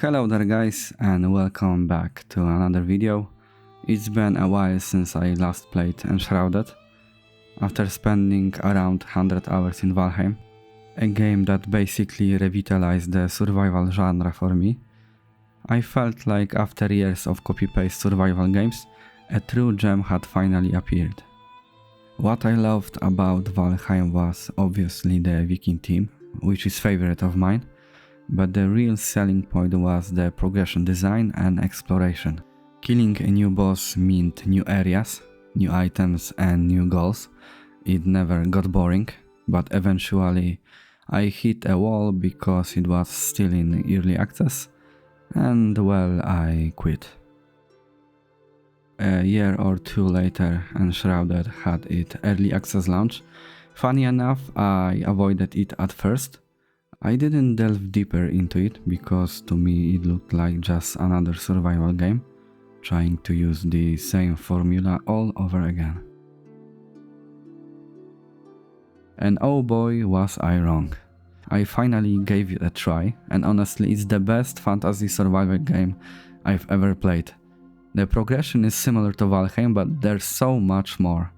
Hello there guys and welcome back to another video. It's been a while since I last played Enshrouded, after spending around 100 hours in Valheim, a game that basically revitalized the survival genre for me. I felt like after years of copy-paste survival games, a true gem had finally appeared. What I loved about Valheim was obviously the Viking theme, which is favorite of mine. But the real selling point was the progression design and exploration. Killing a new boss meant new areas, new items and new goals. It never got boring, but eventually I hit a wall because it was still in early access, and well, I quit. A year or two later, Enshrouded had its early access launch. Funny enough, I avoided it at first. I didn't delve deeper into it because to me it looked like just another survival game, trying to use the same formula all over again. And oh boy was I wrong. I finally gave it a try, and honestly it's the best fantasy survival game I've ever played. The progression is similar to Valheim, but there's so much more.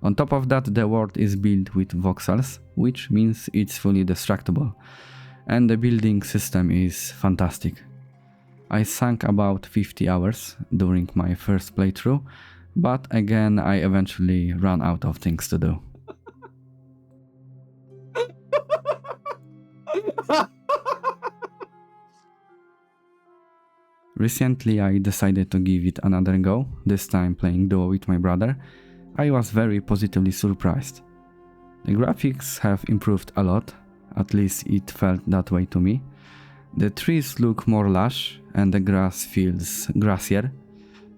On top of that, the world is built with voxels, which means it's fully destructible, and the building system is fantastic. I sank about 50 hours during my first playthrough, but again I eventually ran out of things to do. Recently I decided to give it another go, this time playing duo with my brother. I was very positively surprised. The graphics have improved a lot, at least it felt that way to me. The trees look more lush and the grass feels grassier,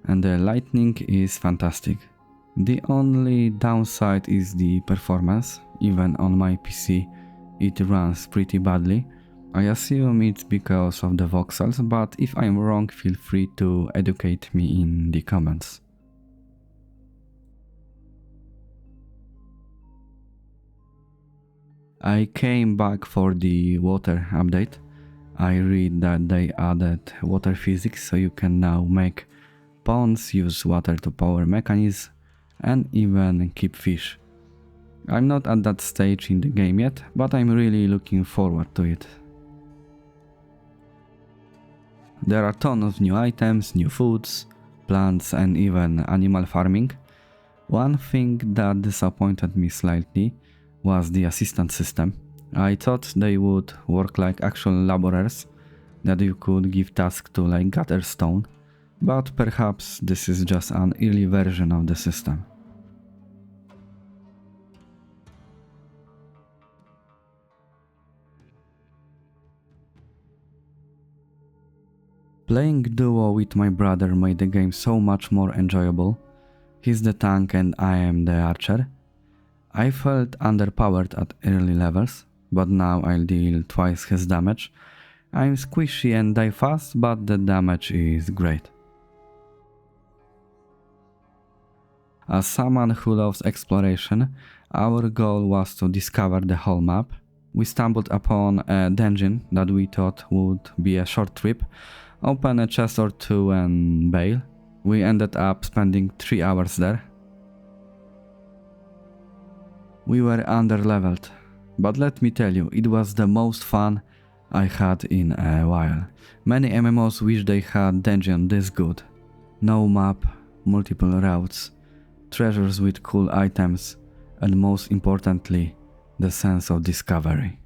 and the lighting is fantastic. The only downside is the performance. Even on my PC it runs pretty badly. I assume it's because of the voxels, but if I'm wrong, feel free to educate me in the comments. I came back for the water update. I read that they added water physics, so you can now make ponds, use water to power mechanisms, and even keep fish. I'm not at that stage in the game yet, but I'm really looking forward to it. There are tons of new items, new foods, plants and even animal farming. One thing that disappointed me slightly was the assistant system. I thought they would work like actual laborers, that you could give tasks to like gather stone, but perhaps this is just an early version of the system. Playing duo with my brother made the game so much more enjoyable. He's the tank and I am the archer. I felt underpowered at early levels, but now I'll deal twice his damage. I'm squishy and die fast, but the damage is great. As someone who loves exploration, our goal was to discover the whole map. We stumbled upon a dungeon that we thought would be a short trip, open a chest or two and bail. We ended up spending 3 hours there. We were underleveled, but let me tell you, it was the most fun I had in a while. Many MMOs wish they had dungeon this good. No map, multiple routes, treasures with cool items, and most importantly, the sense of discovery.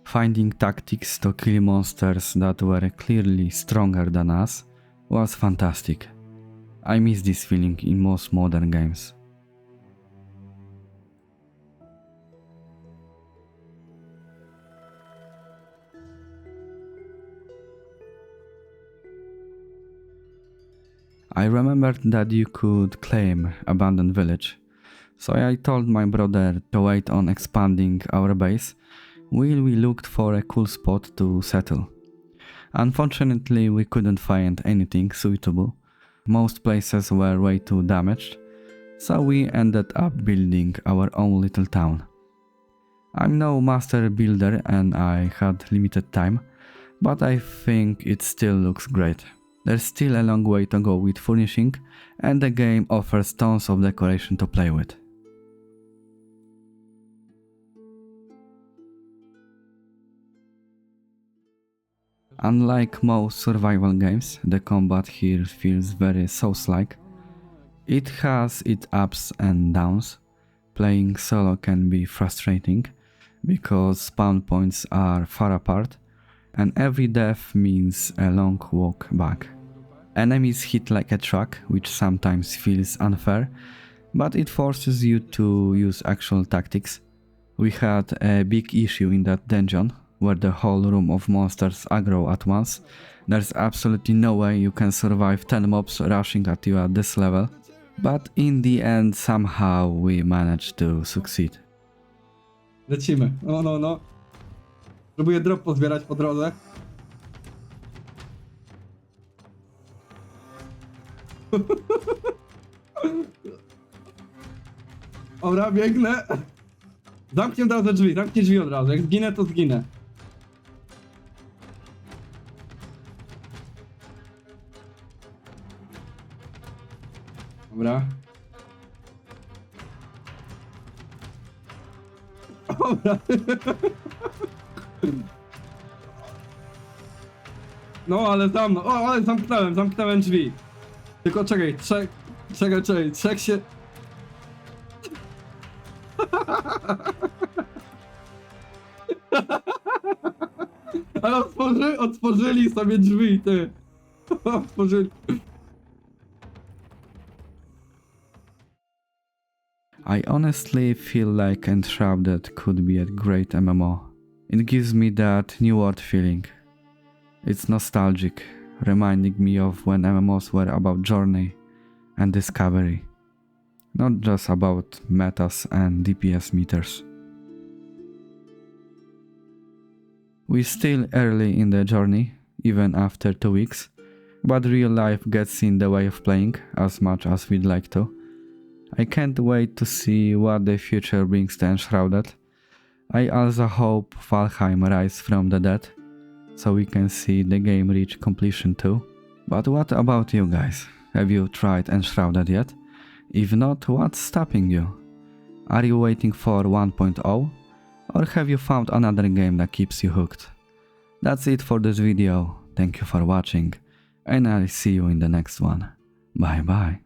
Finding tactics to kill monsters that were clearly stronger than us was fantastic. I miss this feeling in most modern games. I remembered that you could claim abandoned village, so I told my brother to wait on expanding our base while we looked for a cool spot to settle. Unfortunately, we couldn't find anything suitable. Most places were way too damaged, so we ended up building our own little town. I'm no master builder and I had limited time, but I think it still looks great. There's still a long way to go with furnishing, and the game offers tons of decoration to play with. Unlike most survival games, the combat here feels very Souls-like. It has its ups and downs. Playing solo can be frustrating because spawn points are far apart, and every death means a long walk back. Enemies hit like a truck, which sometimes feels unfair, but it forces you to use actual tactics. We had a big issue in that dungeon, where the whole room of monsters aggro at once. There's absolutely no way you can survive 10 mobs rushing at you at this level, but in the end somehow we managed to succeed. Lecimy. No. Próbuję drop pozbierać po drodze. Dobra, biegnę. Zamknij od razu drzwi, zamknij drzwi od razu. Jak zginę, to zginę. Dobra. Dobra. No, ale za mną. O, ale zamknąłem drzwi. Tylko czekaj, trzech się... Ale otworzyli sobie drzwi, ty. Otworzyli. I honestly feel like Enshrouded could be a great MMO. It gives me that New World feeling. It's nostalgic, reminding me of when MMOs were about journey and discovery, not just about metas and DPS meters. We're still early in the journey, even after 2 weeks, but real life gets in the way of playing as much as we'd like to. I can't wait to see what the future brings to Enshrouded. I also hope Valheim rise from the dead, so we can see the game reach completion too. But what about you guys? Have you tried Enshrouded yet? If not, what's stopping you? Are you waiting for 1.0? Or have you found another game that keeps you hooked? That's it for this video. Thank you for watching, and I'll see you in the next one. Bye bye.